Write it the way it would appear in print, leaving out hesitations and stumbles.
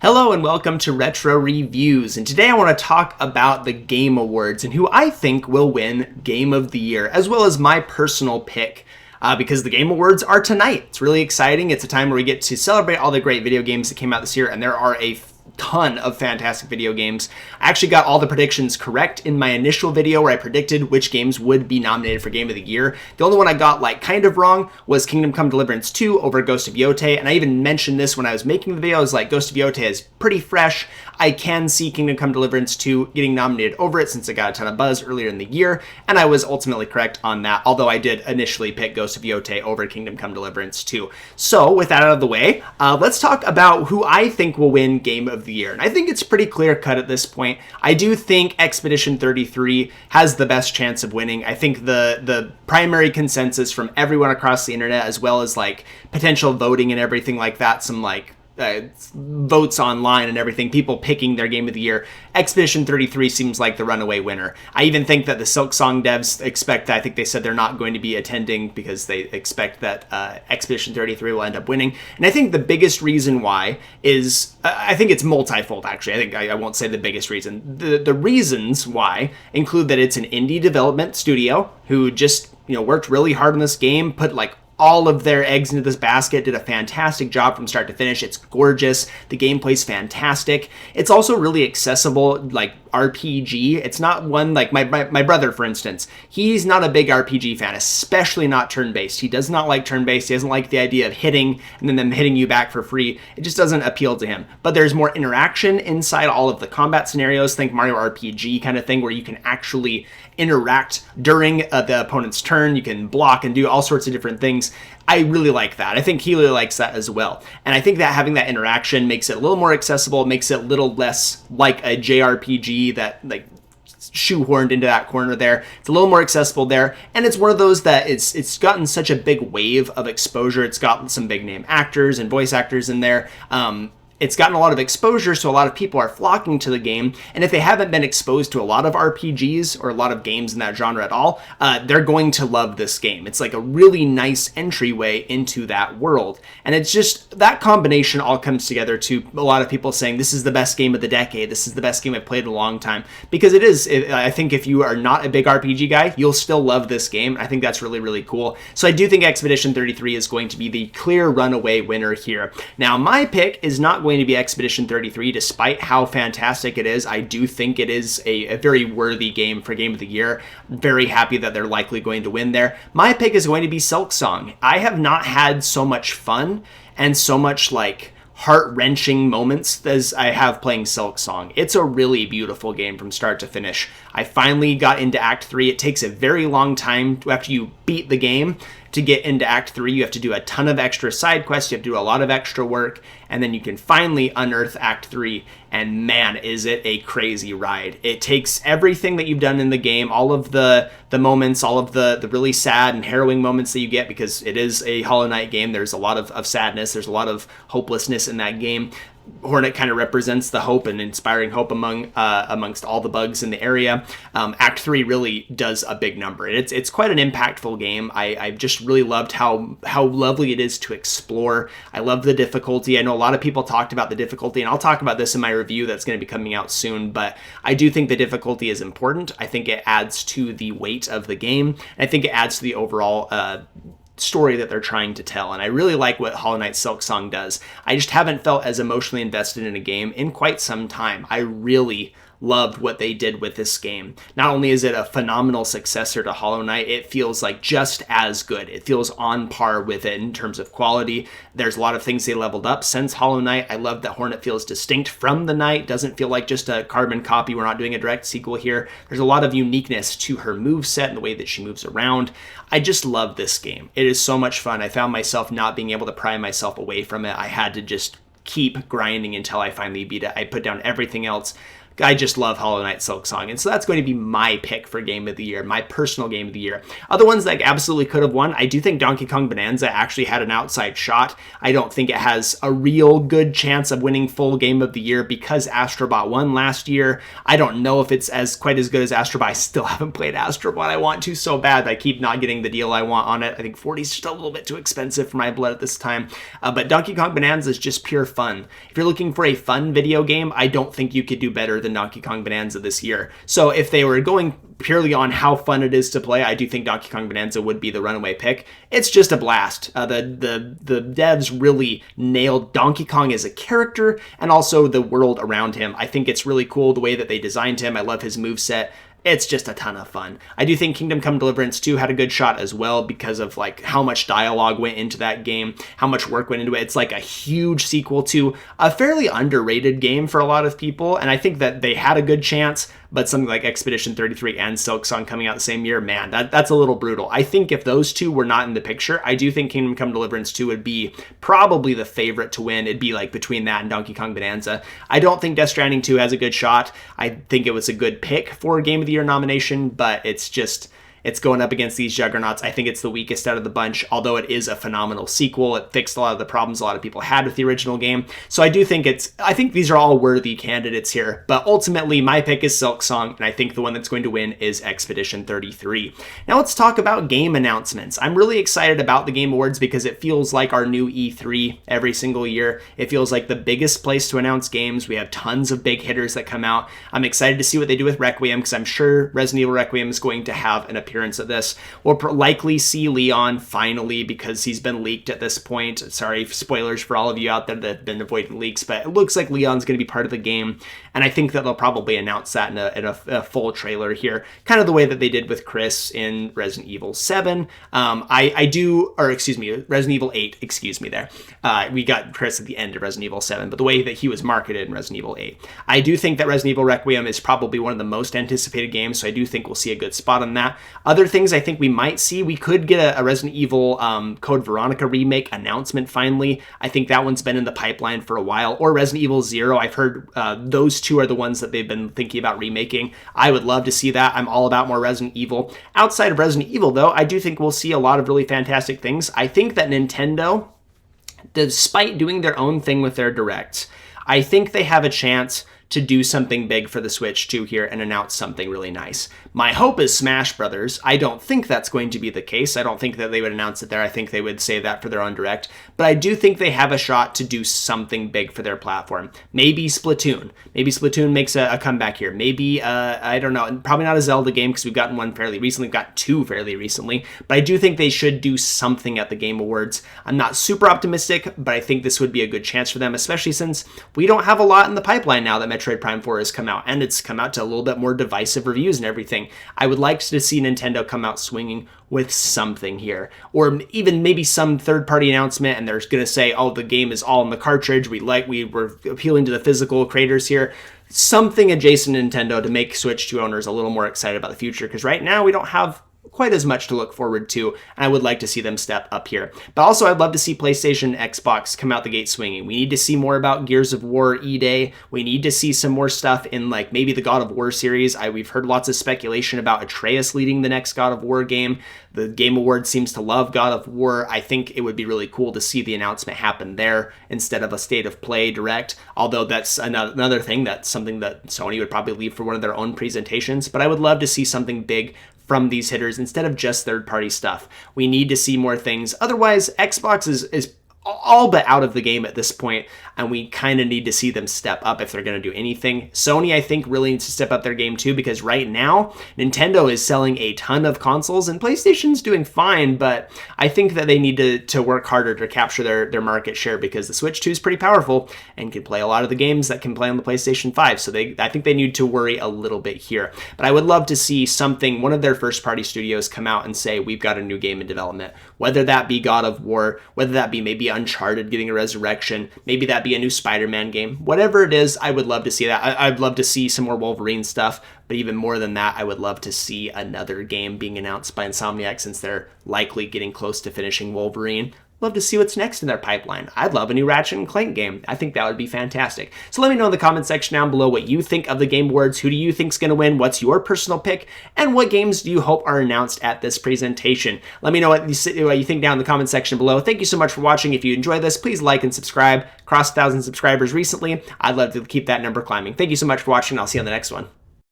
Hello and welcome to Retro Reviews, and today I want to talk about the Game Awards and who I think will win Game of the Year, as well as my personal pick, because the Game Awards are tonight. It's really exciting. It's a time where we get to celebrate all the great video games that came out this year, and there are a ton of fantastic video games. I actually got all the predictions correct in my initial video where I predicted which games would be nominated for Game of the Year. The only one I got kind of wrong was Kingdom Come Deliverance 2 over Ghost of GOTY, and I even mentioned this when I was making the video. I was like, Ghost of GOTY is pretty fresh. I can see Kingdom Come Deliverance 2 getting nominated over it since it got a ton of buzz earlier in the year, and I was ultimately correct on that, although I did initially pick Ghost of GOTY over Kingdom Come Deliverance 2. So, with that out of the way, let's talk about who I think will win Game of the Year. And I think it's pretty clear-cut at this point. I do think Expedition 33 has the best chance of winning. I think the primary consensus from everyone across the internet, as well as potential voting and everything like that, some votes online and everything, people picking their Game of the Year, Expedition 33 seems like the runaway winner. I even think that the Silksong devs expect, I think they said they're not going to be attending because they expect that Expedition 33 will end up winning. And I think the biggest reason why is, I think it's multifold actually. I think I won't say the biggest reason. The reasons why include that it's an indie development studio who just, worked really hard on this game, put all of their eggs into this basket, did a fantastic job from start to finish. It's gorgeous. The gameplay's fantastic. It's also really accessible, RPG. It's not one my brother, for instance. He's not a big RPG fan, especially not turn-based. He does not like turn-based. He doesn't like the idea of hitting and then them hitting you back for free. It just doesn't appeal to him. But there's more interaction inside all of the combat scenarios. Think Mario RPG kind of thing where you can actually interact during the opponent's turn. You can block and do all sorts of different things. I really like that. I think he really likes that as well. And I think that having that interaction makes it a little more accessible, makes it a little less like a JRPG that shoehorned into that corner there. It's a little more accessible there. And it's one of those that it's gotten such a big wave of exposure. It's got some big name actors and voice actors in there. It's gotten a lot of exposure, so a lot of people are flocking to the game, and if they haven't been exposed to a lot of RPGs or a lot of games in that genre at all, they're going to love this game. It's like a really nice entryway into that world, and it's just, that combination all comes together to a lot of people saying, this is the best game of the decade, this is the best game I've played in a long time, because it is. I think if you are not a big RPG guy, you'll still love this game. I think that's really, really cool. So I do think Expedition 33 is going to be the clear runaway winner here. Now, my pick is not going to be Expedition 33, despite how fantastic it is. I do think it is a very worthy game for Game of the Year. I'm very happy that they're likely going to win there. My pick is going to be Silksong. I have not had so much fun and so much heart-wrenching moments as I have playing Silksong. It's a really beautiful game from start to finish. I finally got into Act 3. It takes a very long time after you beat the game to get into Act 3. You have to do a ton of extra side quests, you have to do a lot of extra work, and then you can finally unearth Act 3, and man, is it a crazy ride. It takes everything that you've done in the game, all of the moments, all of the really sad and harrowing moments that you get, because it is a Hollow Knight game. There's a lot of sadness, there's a lot of hopelessness in that game. Hornet kind of represents the hope and inspiring hope amongst all the bugs in the area. Act 3 really does a big number. It's quite an impactful game. I've just really loved how lovely it is to explore. I love the difficulty. I know a lot of people talked about the difficulty, and I'll talk about this in my review that's going to be coming out soon, but I do think the difficulty is important. I think it adds to the weight of the game. I think it adds to the overall story that they're trying to tell, and I really like what Hollow Knight Silksong does. I just haven't felt as emotionally invested in a game in quite some time. I really loved what they did with this game. Not only is it a phenomenal successor to Hollow Knight, it feels like just as good. It feels on par with it in terms of quality. There's a lot of things they leveled up since Hollow Knight. I love that Hornet feels distinct from the Knight. Doesn't feel like just a carbon copy. We're not doing a direct sequel here. There's a lot of uniqueness to her moveset and the way that she moves around. I just love this game. It is so much fun. I found myself not being able to pry myself away from it. I had to just keep grinding until I finally beat it. I put down everything else, I just love Hollow Knight Silksong. And so that's going to be my pick for game of the year, my personal game of the year. Other ones that absolutely could have won, I do think Donkey Kong Bonanza actually had an outside shot. I don't think it has a real good chance of winning full game of the year because Astrobot won last year. I don't know if it's quite as good as Astrobot. I still haven't played Astrobot. I want to so bad, but I keep not getting the deal I want on it. I think 40 is just a little bit too expensive for my blood at this time. But Donkey Kong Bonanza is just pure fun. If you're looking for a fun video game, I don't think you could do better than Donkey Kong Bonanza this year. So if they were going purely on how fun it is to play, I do think Donkey Kong Bonanza would be the runaway pick. It's just a blast. The devs really nailed Donkey Kong as a character and also the world around him. I think it's really cool the way that they designed him. I love his moveset. It's just a ton of fun. I do think Kingdom Come Deliverance 2 had a good shot as well because of like how much dialogue went into that game, how much work went into it. It's like a huge sequel to a fairly underrated game for a lot of people, and I think that they had a good chance, but something like Expedition 33 and Silksong coming out the same year, man, that's a little brutal. I think if those two were not in the picture, I do think Kingdom Come Deliverance 2 would be probably the favorite to win. It'd be like between that and Donkey Kong Bonanza. I don't think Death Stranding 2 has a good shot. I think it was a good pick for Game of the Year nomination, but it's going up against these juggernauts. I think it's the weakest out of the bunch, although it is a phenomenal sequel. It fixed a lot of the problems a lot of people had with the original game. So I do think I think these are all worthy candidates here, but ultimately my pick is Silksong, and I think the one that's going to win is Expedition 33. Now let's talk about game announcements. I'm really excited about the Game Awards because it feels like our new E3 every single year. It feels like the biggest place to announce games. We have tons of big hitters that come out. I'm excited to see what they do with Requiem because I'm sure Resident Evil Requiem is going to have an appearance at this. We'll likely see Leon finally because he's been leaked at this point. Sorry, spoilers for all of you out there that have been avoiding leaks, but it looks like Leon's going to be part of the game, and I think that they'll probably announce that in a full trailer here, kind of the way that they did with Chris in Resident Evil 7. Resident Evil 8, excuse me there. We got Chris at the end of Resident Evil 7, but the way that he was marketed in Resident Evil 8. I do think that Resident Evil Requiem is probably one of the most anticipated games, so I do think we'll see a good spot on that. Other things I think we might see, we could get a Resident Evil Code Veronica remake announcement finally. I think that one's been in the pipeline for a while. Or Resident Evil 0. I've heard those two are the ones that they've been thinking about remaking. I would love to see that. I'm all about more Resident Evil. Outside of Resident Evil, though, I do think we'll see a lot of really fantastic things. I think that Nintendo, despite doing their own thing with their directs, I think they have a chance to do something big for the Switch 2 here and announce something really nice. My hope is Smash Brothers. I don't think that's going to be the case. I don't think that they would announce it there. I think they would save that for their own direct. But I do think they have a shot to do something big for their platform. Maybe Splatoon. Maybe Splatoon makes a comeback here. Maybe, I don't know, probably not a Zelda game because we've gotten one fairly recently. We've got two fairly recently. But I do think they should do something at the Game Awards. I'm not super optimistic, but I think this would be a good chance for them, especially since we don't have a lot in the pipeline now that Metroid Prime 4 has come out, and it's come out to a little bit more divisive reviews and everything. I would like to see Nintendo come out swinging with something here, or even maybe some third-party announcement, and they're going to say, oh, the game is all in the cartridge. We were appealing to the physical creators here. Something adjacent to Nintendo to make Switch 2 owners a little more excited about the future, because right now we don't have quite as much to look forward to, and I would like to see them step up here. But also, I'd love to see PlayStation and Xbox come out the gate swinging. We need to see more about Gears of War E-Day. We need to see some more stuff in like maybe the God of War series. We've heard lots of speculation about Atreus leading the next God of War game. The Game Awards seems to love God of War. I think it would be really cool to see the announcement happen there instead of a State of Play direct, although that's another thing, that's something that Sony would probably leave for one of their own presentations. But I would love to see something big from these hitters instead of just third-party stuff. We need to see more things. Otherwise, Xbox is all but out of the game at this point, and we kind of need to see them step up if they're going to do anything. Sony, I think, really needs to step up their game too, because right now, Nintendo is selling a ton of consoles, and PlayStation's doing fine, but I think that they need to work harder to capture their market share, because the Switch 2 is pretty powerful and can play a lot of the games that can play on the PlayStation 5, so I think they need to worry a little bit here. But I would love to see one of their first-party studios come out and say, we've got a new game in development, whether that be God of War, whether that be maybe Uncharted getting a resurrection, maybe that be a new Spider-Man game. Whatever it is, I would love to see that. I'd love to see some more Wolverine stuff, but even more than that, I would love to see another game being announced by Insomniac, since they're likely getting close to finishing Wolverine. love to see what's next in their pipeline. I'd love a new Ratchet and Clank game. I think that would be fantastic. So let me know in the comment section down below what you think of the Game Awards. Who do you think's going to win? What's your personal pick? And what games do you hope are announced at this presentation? Let me know what you think down in the comment section below. Thank you so much for watching. If you enjoyed this, please like and subscribe. Crossed 1,000 subscribers recently. I'd love to keep that number climbing. Thank you so much for watching. I'll see you on the next one.